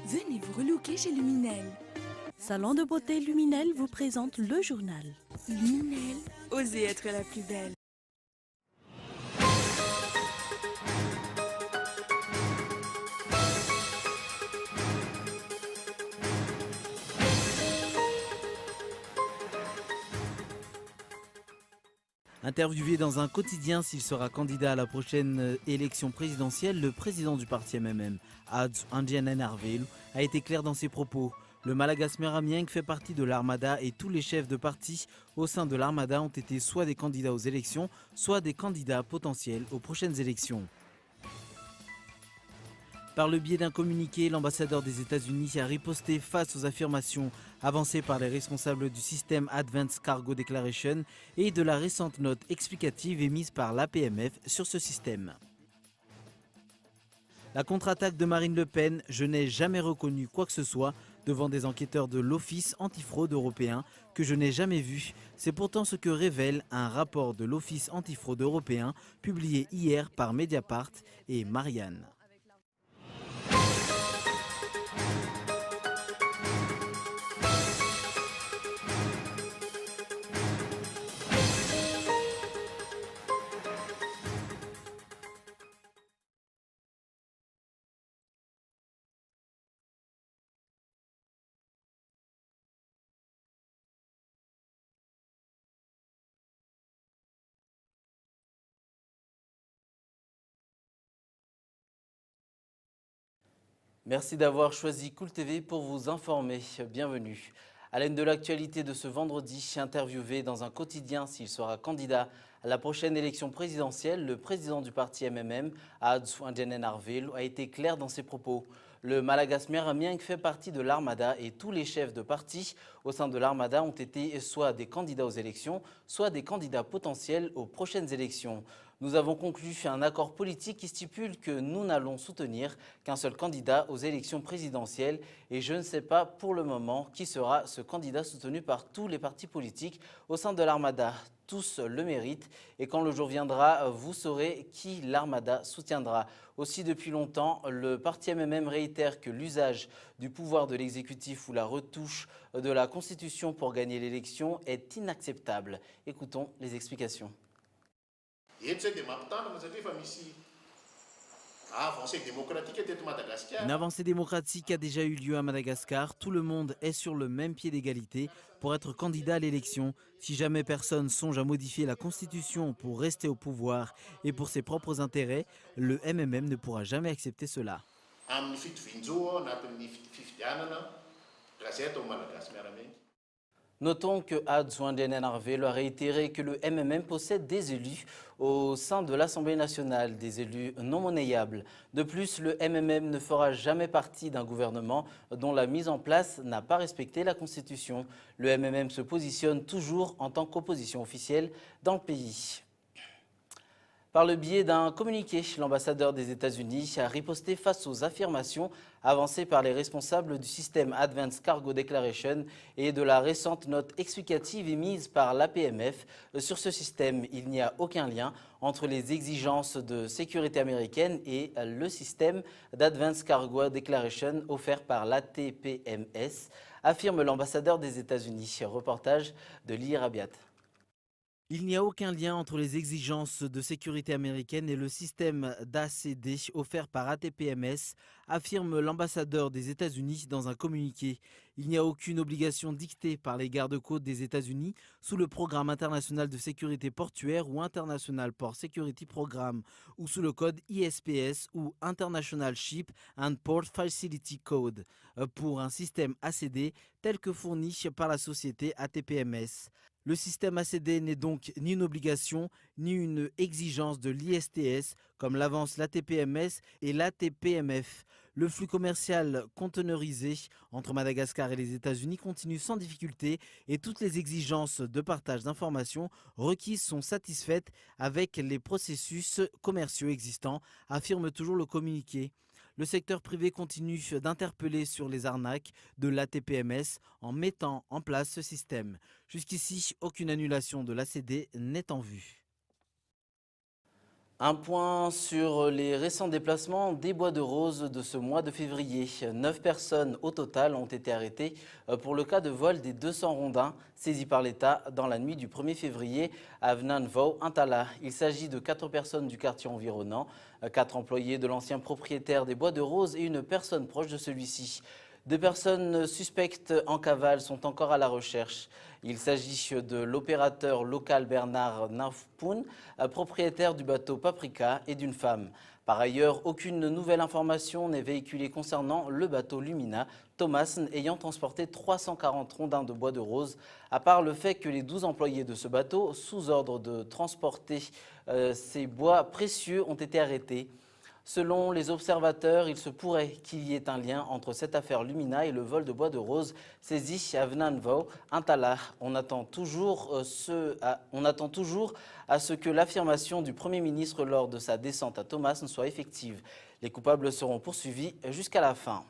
Venez vous relooker chez Luminel. Salon de beauté Luminel vous présente le journal. Luminel, osez être la plus belle. Interviewé dans un quotidien s'il sera candidat à la prochaine élection présidentielle, le président du parti MMM, Ads Andianen Arvelu, a été clair dans ses propos. Le Malagas Meramieng fait partie de l'Armada et tous les chefs de parti au sein de l'Armada ont été soit des candidats aux élections, soit des candidats potentiels aux prochaines élections. Par le biais d'un communiqué, l'ambassadeur des États-Unis a riposté face aux affirmations avancées par les responsables du système Advanced Cargo Declaration et de la récente note explicative émise par l'APMF sur ce système. La contre-attaque de Marine Le Pen, je n'ai jamais reconnu quoi que ce soit devant des enquêteurs de l'Office antifraude européen que je n'ai jamais vu. C'est pourtant ce que révèle un rapport de l'Office antifraude européen publié hier par Mediapart et Marianne. Merci d'avoir choisi Cool TV pour vous informer. Bienvenue. À l'aune de l'actualité de ce vendredi, interviewé dans un quotidien s'il sera candidat à la prochaine élection présidentielle, le président du parti MMM, Ads Andianen Arvelu, a été clair dans ses propos. Le Malagas Meramieng fait partie de l'Armada et tous les chefs de parti au sein de l'Armada ont été soit des candidats aux élections, soit des candidats potentiels aux prochaines élections. Nous avons conclu un accord politique qui stipule que nous n'allons soutenir qu'un seul candidat aux élections présidentielles et je ne sais pas pour le moment qui sera ce candidat soutenu par tous les partis politiques au sein de l'Armada. Tous le méritent et quand le jour viendra, vous saurez qui l'Armada soutiendra. Aussi depuis longtemps, le parti MMM réitère que l'usage du pouvoir de l'exécutif ou la retouche de la Constitution pour gagner l'élection est inacceptable. Écoutons les explications. Une avancée démocratique a déjà eu lieu à Madagascar. Tout le monde est sur le même pied d'égalité pour être candidat à l'élection. Si jamais personne songe à modifier la Constitution pour rester au pouvoir et pour ses propres intérêts, le MMM ne pourra jamais accepter cela. Notons que Ads Andianen Arvelu a réitéré que le MMM possède des élus au sein de l'Assemblée nationale, des élus non monnayables. De plus, le MMM ne fera jamais partie d'un gouvernement dont la mise en place n'a pas respecté la Constitution. Le MMM se positionne toujours en tant qu'opposition officielle dans le pays. Par le biais d'un communiqué, l'ambassadeur des États-Unis a riposté face aux affirmations avancées par les responsables du système Advanced Cargo Declaration et de la récente note explicative émise par l'APMF. Sur ce système, il n'y a aucun lien entre les exigences de sécurité américaine et le système d'Advanced Cargo Declaration offert par l'ATPMS, affirme l'ambassadeur des États-Unis. Reportage de Lee Rabiat. Il n'y a aucun lien entre les exigences de sécurité américaine et le système d'ACD offert par ATPMS, affirme l'ambassadeur des États-Unis dans un communiqué. Il n'y a aucune obligation dictée par les gardes-côtes des États-Unis sous le Programme international de sécurité portuaire ou International Port Security Program ou sous le code ISPS ou International Ship and Port Facility Code pour un système ACD tel que fourni par la société ATPMS. Le système ACD n'est donc ni une obligation ni une exigence de l'ISTS comme l'avance l'ATPMS et l'ATPMF. Le flux commercial conteneurisé entre Madagascar et les États-Unis continue sans difficulté et toutes les exigences de partage d'informations requises sont satisfaites avec les processus commerciaux existants, affirme toujours le communiqué. Le secteur privé continue d'interpeller sur les arnaques de l'ATPMS en mettant en place ce système. Jusqu'ici, aucune annulation de l'ACD n'est en vue. Un point sur les récents déplacements des Bois de Rose de ce mois de février. 9 personnes au total ont été arrêtées pour le cas de vol des 200 rondins saisis par l'État dans la nuit du 1er février à Venanvau-Intala. Il s'agit de 4 personnes du quartier environnant, 4 employés de l'ancien propriétaire des Bois de Rose et une personne proche de celui-ci. 2 personnes suspectes en cavale sont encore à la recherche. Il s'agit de l'opérateur local Bernard Nafpoun, propriétaire du bateau Paprika, et d'une femme. Par ailleurs, aucune nouvelle information n'est véhiculée concernant le bateau Lumina, Thomas ayant transporté 340 rondins de bois de rose, à part le fait que les 12 employés de ce bateau, sous ordre de transporter ces bois précieux, ont été arrêtés. Selon les observateurs, il se pourrait qu'il y ait un lien entre cette affaire Lumina et le vol de bois de rose saisi à Venanvau-Intala. On attend toujours à ce que l'affirmation du Premier ministre lors de sa descente à Thomas soit effective. Les coupables seront poursuivis jusqu'à la fin.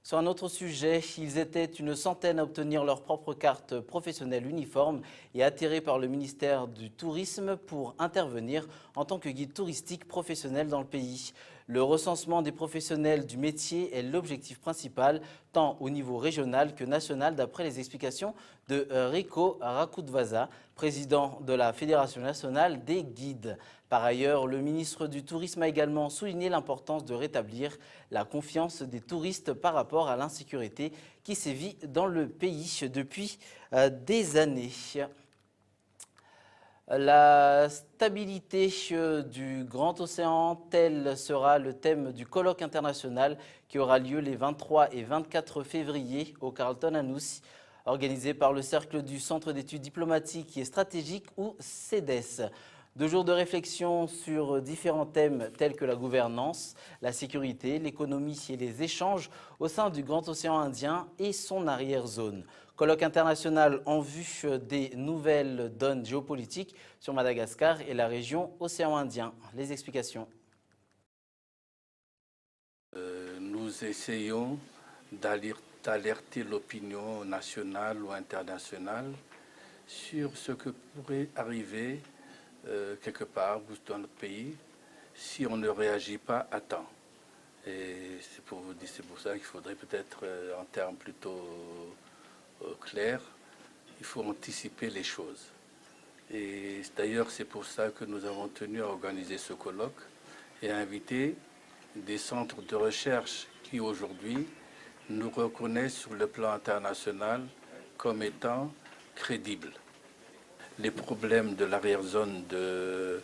Sur un autre sujet, ils étaient une centaine à obtenir leur propre carte professionnelle uniforme et atterrés par le ministère du Tourisme pour intervenir en tant que guide touristique professionnel dans le pays. Le recensement des professionnels du métier est l'objectif principal, tant au niveau régional que national, d'après les explications de Rico Rakudvaza, président de la Fédération nationale des guides. Par ailleurs, le ministre du Tourisme a également souligné l'importance de rétablir la confiance des touristes par rapport à l'insécurité qui sévit dans le pays depuis des années. La stabilité du Grand Océan, tel sera le thème du colloque international qui aura lieu les 23 et 24 février au Carlton à Nuuk, organisé par le Cercle du Centre d'études diplomatiques et stratégiques ou CEDES. 2 jours de réflexion sur différents thèmes tels que la gouvernance, la sécurité, l'économie et les échanges au sein du Grand Océan Indien et son arrière-zone. Colloque international en vue des nouvelles donnes géopolitiques sur Madagascar et la région Océan Indien. Les explications. Nous essayons d'alerter l'opinion nationale ou internationale sur ce que pourrait arriver quelque part dans notre pays si on ne réagit pas à temps. Et c'est pour ça qu'il faudrait peut-être, en termes plutôt clairs, il faut anticiper les choses. Et d'ailleurs, c'est pour ça que nous avons tenu à organiser ce colloque et à inviter des centres de recherche qui aujourd'hui nous reconnaissent sur le plan international comme étant crédibles. Les problèmes de l'arrière-zone de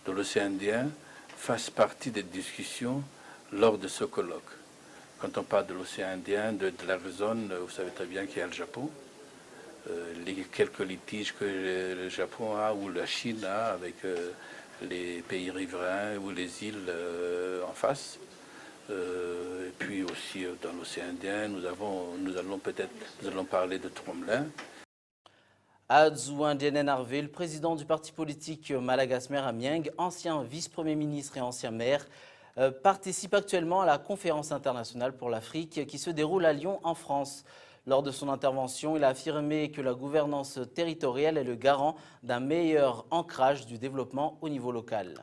l'océan Indien fassent partie des discussions lors de ce colloque. Quand on parle de l'océan Indien, de l'arrière-zone, vous savez très bien qu'il y a le Japon, les quelques litiges que le Japon a ou la Chine a avec les pays riverains ou les îles en face. Et puis aussi dans l'océan Indien, nous allons parler de Tromelin. Adjouen Dienen Harvey, le président du parti politique Malagas Meramieng, ancien vice-premier ministre et ancien maire, participe actuellement à la conférence internationale pour l'Afrique qui se déroule à Lyon en France. Lors de son intervention, il a affirmé que la gouvernance territoriale est le garant d'un meilleur ancrage du développement au niveau local.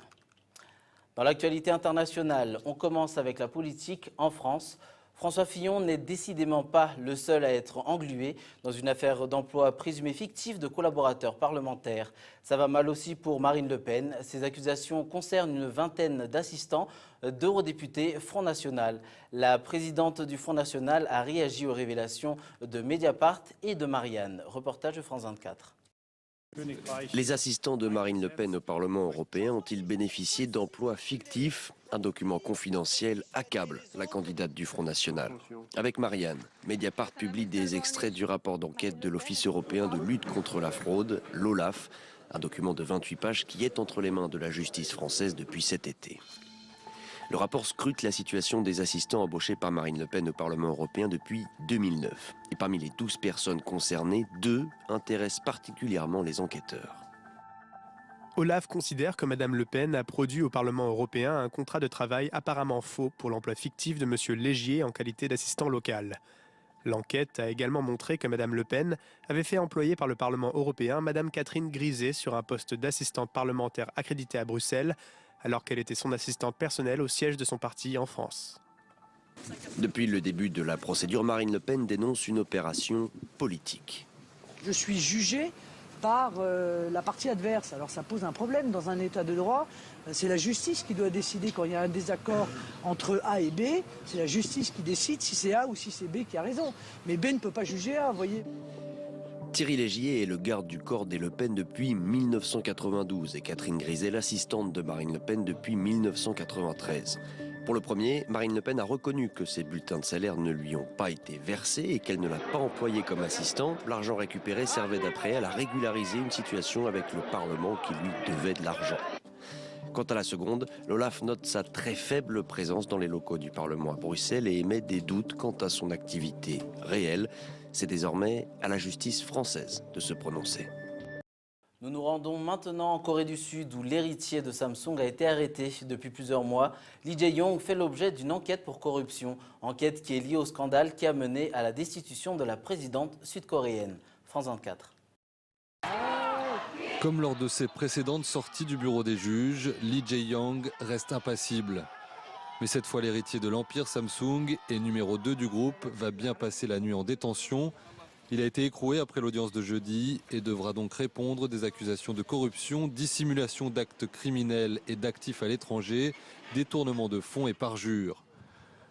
Dans l'actualité internationale, on commence avec la politique en France. François Fillon n'est décidément pas le seul à être englué dans une affaire d'emploi présumée fictive de collaborateurs parlementaires. Ça va mal aussi pour Marine Le Pen. Ces accusations concernent une vingtaine d'assistants d'eurodéputés Front National. La présidente du Front National a réagi aux révélations de Mediapart et de Marianne. Reportage de France 24. Les assistants de Marine Le Pen au Parlement européen ont-ils bénéficié d'emplois fictifs? Un document confidentiel accable la candidate du Front National. Avec Marianne, Mediapart publie des extraits du rapport d'enquête de l'Office européen de lutte contre la fraude, l'OLAF, un document de 28 pages qui est entre les mains de la justice française depuis cet été. Le rapport scrute la situation des assistants embauchés par Marine Le Pen au Parlement européen depuis 2009. Et parmi les 12 personnes concernées, 2 intéressent particulièrement les enquêteurs. Olaf considère que Mme Le Pen a produit au Parlement européen un contrat de travail apparemment faux pour l'emploi fictif de M. Légier en qualité d'assistant local. L'enquête a également montré que Mme Le Pen avait fait employer par le Parlement européen Mme Catherine Griset sur un poste d'assistante parlementaire accréditée à Bruxelles, alors qu'elle était son assistante personnelle au siège de son parti en France. Depuis le début de la procédure, Marine Le Pen dénonce une opération politique. Je suis jugé par la partie adverse. Alors ça pose un problème dans un état de droit. C'est la justice qui doit décider quand il y a un désaccord entre A et B. C'est la justice qui décide si c'est A ou si c'est B qui a raison. Mais B ne peut pas juger A, vous voyez. Thierry Légier est le garde du corps des Le Pen depuis 1992 et Catherine Griset l'assistante de Marine Le Pen depuis 1993. Pour le premier, Marine Le Pen a reconnu que ses bulletins de salaire ne lui ont pas été versés et qu'elle ne l'a pas employé comme assistant. L'argent récupéré servait d'après elle à régulariser une situation avec le Parlement qui lui devait de l'argent. Quant à la seconde, l'OLAF note sa très faible présence dans les locaux du Parlement à Bruxelles et émet des doutes quant à son activité réelle. C'est désormais à la justice française de se prononcer. Nous nous rendons maintenant en Corée du Sud où l'héritier de Samsung a été arrêté depuis plusieurs mois. Lee Jae-yong fait l'objet d'une enquête pour corruption, enquête qui est liée au scandale qui a mené à la destitution de la présidente sud-coréenne. France 24. Comme lors de ses précédentes sorties du bureau des juges, Lee Jae-yong reste impassible. Mais cette fois, l'héritier de l'empire Samsung et numéro 2 du groupe va bien passer la nuit en détention. Il a été écroué après l'audience de jeudi et devra donc répondre des accusations de corruption, dissimulation d'actes criminels et d'actifs à l'étranger, détournement de fonds et parjure.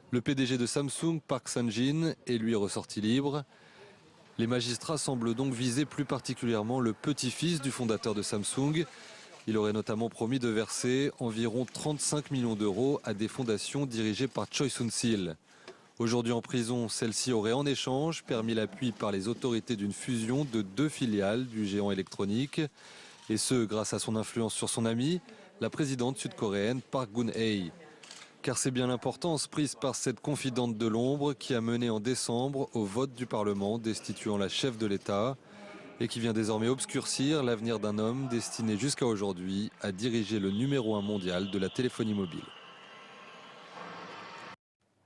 Le PDG de Samsung, Park Sang-jin, est lui ressorti libre. Les magistrats semblent donc viser plus particulièrement le petit-fils du fondateur de Samsung. Il aurait notamment promis de verser environ 35 millions d'euros à des fondations dirigées par Choi Soon-sil. Aujourd'hui en prison, celle-ci aurait en échange permis l'appui par les autorités d'une fusion de 2 filiales du géant électronique, et ce grâce à son influence sur son amie, la présidente sud-coréenne Park Geun-hye. Car c'est bien l'importance prise par cette confidente de l'ombre qui a mené en décembre au vote du Parlement destituant la chef de l'État et qui vient désormais obscurcir l'avenir d'un homme destiné jusqu'à aujourd'hui à diriger le numéro 1 mondial de la téléphonie mobile.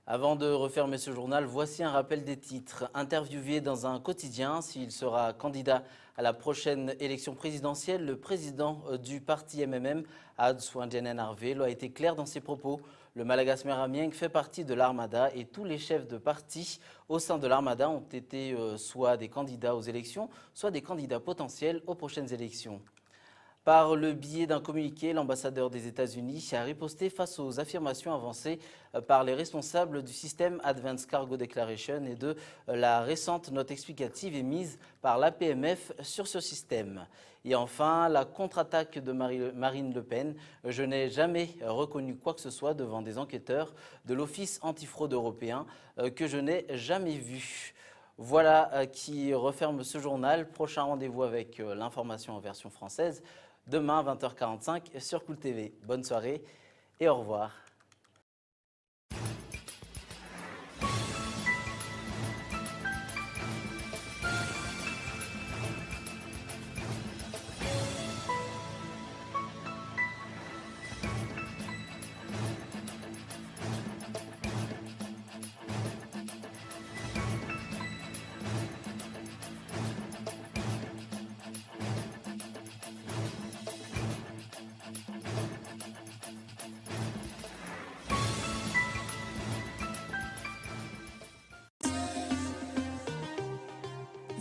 Avant de refermer ce journal, voici un rappel des titres. Interviewé dans un quotidien, s'il sera candidat à la prochaine élection présidentielle, le président du parti MMM, Ad Swanjenen Arvelo, a été clair dans ses propos. Le Malagas Meramieng fait partie de l'Armada et tous les chefs de parti au sein de l'Armada ont été soit des candidats aux élections, soit des candidats potentiels aux prochaines élections. Par le biais d'un communiqué, l'ambassadeur des États-Unis a riposté face aux affirmations avancées par les responsables du système Advanced Cargo Declaration et de la récente note explicative émise par l'APMF sur ce système. Et enfin, la contre-attaque de Marine Le Pen. Je n'ai jamais reconnu quoi que ce soit devant des enquêteurs de l'Office antifraude européen que je n'ai jamais vu. Voilà qui referme ce journal. Prochain rendez-vous avec l'information en version française. Demain, 20h45 sur Cool TV. Bonne soirée et au revoir.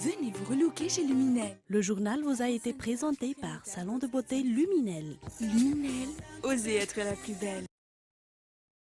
Venez vous relooker chez Luminel. Le journal vous a été présenté par Salon de beauté Luminel. Luminel, osez être la plus belle.